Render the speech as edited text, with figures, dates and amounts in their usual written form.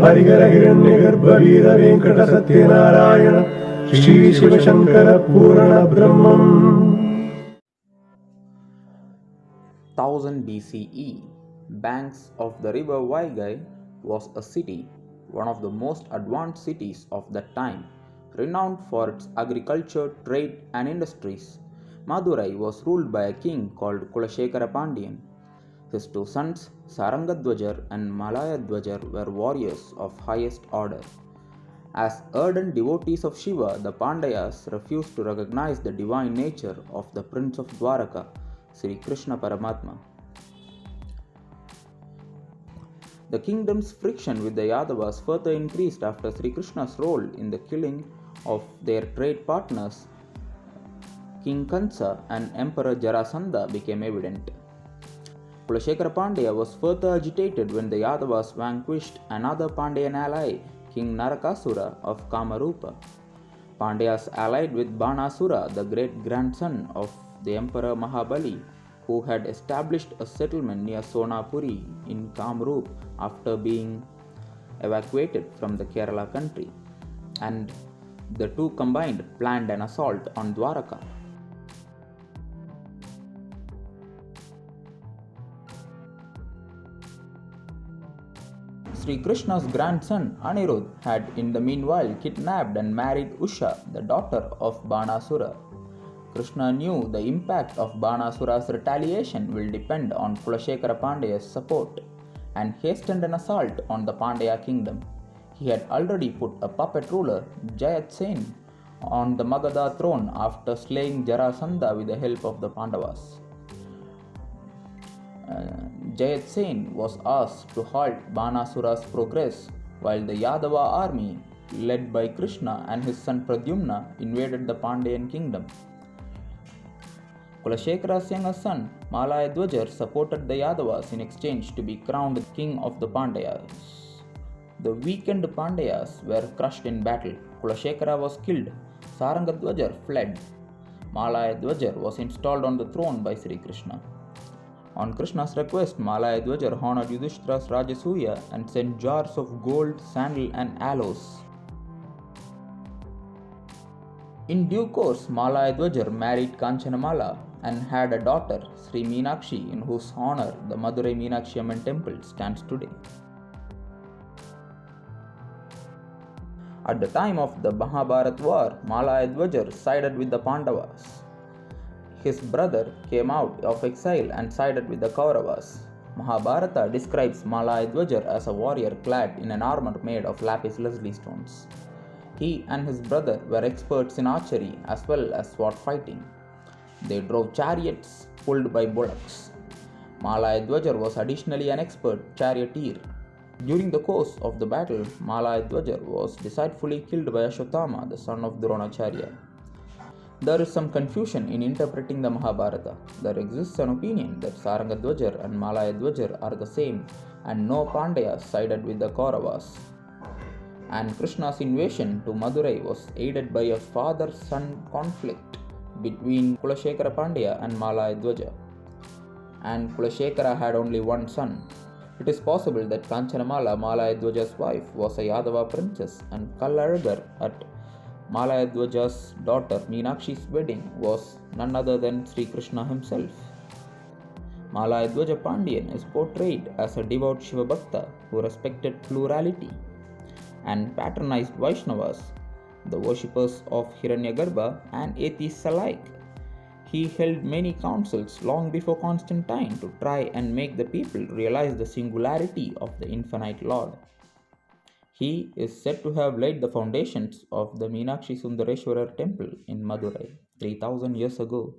हरिहर हिरण्यगर्भ वीर वेंकट सत्यनारायण श्री शिवशंकर पूर्ण ब्रह्मम्. 1000 BCE, banks of the river Vaigai was a city, one of the most advanced cities of that time, renowned for its agriculture, trade and industries. Madurai was ruled by a king called Kurukshetra Pandian. His two sons, Sarangadhwajar and Malayadhwajar, were warriors of highest order. As ardent devotees of Shiva, the Pandavas refused to recognize the divine nature of the Prince of Dwaraka, Shri Krishna Paramatma. The kingdom's friction with the Yadavas further increased after Sri Krishna's role in the killing of their trade partners, King Kansa and Emperor Jarasandha, became evident. Kurukshetra Pandya was further agitated when the Yadavas vanquished another Pandyan ally, King Narakasura of Kamarupa. Pandyas allied with Banasura, the great-grandson of the Emperor Mahabali, who had established a settlement near Sonapuri in Kamrup after being evacuated from the Kerala country, and the two combined planned an assault on Dwaraka. Sri Krishna's grandson Anirudh had in the meanwhile kidnapped and married Usha, the daughter of Banasura. Krishna knew the impact of Banasura's retaliation will depend on Kurukshetra Pandya's support and hastened an assault on the Pandya kingdom. He had already put a puppet ruler, Jayatsen, on the Magadha throne after slaying Jarasandha with the help of the Pandavas. Jayatsen was asked to halt Banasura's progress while the Yadava army, led by Krishna and his son Pradyumna, invaded the Pandyan kingdom. Kurukshetra's younger son, Malayadhwajar, supported the Yadavas in exchange to be crowned king of the Pandavas. The weakened Pandavas were crushed in battle. Kurukshetra was killed. Sarangadhwajar fled. Malayadhwajar was installed on the throne by Sri Krishna. On Krishna's request, Malayadhwajar honored Yudhishthira's Rajasuya and sent jars of gold, sandal and aloes. In due course, Malayadhwajar married Kanchanamala and had a daughter, Sri Meenakshi, in whose honor the Madurai Meenakshy Temple stands today. At the time of the Mahabharata War, Malayadhwajar sided with the Pandavas. His brother came out of exile and sided with the Kauravas. Mahabharata describes Malayadhwajar as a warrior clad in an armor made of lapis lazuli stones. He and his brother were experts in archery as well as sword fighting. They drove chariots pulled by bullocks. Malayadhwajar was additionally an expert charioteer. During the course of the battle, Malayadhwajar was decidefully killed by Ashwatthama, the son of Dronacharya. There is some confusion in interpreting the Mahabharata. There exists an opinion that Sarangadhwajar and Malayadhwajar are the same and no Pandayas sided with the Kauravas. And Krishna's invasion to Madurai was aided by a father-son conflict between Kurukshetra Pandya and Malayadhwaja. And Kurukshetra had only one son. It is possible that Kanchanamala, Malayadhwaja's wife, was a Yadava princess, and Kallaragar at Malayadhwaja's daughter Meenakshi's wedding was none other than Sri Krishna himself. Malayadhwaja Pandian is portrayed as a devout Shiva Bhakta who respected plurality and patronized Vaishnavas, the worshippers of Hiranyagarbha and atheists alike. He held many councils long before Constantine to try and make the people realize the singularity of the infinite Lord. He is said to have laid the foundations of the Meenakshi Sundareshwarar temple in Madurai 3000 years ago.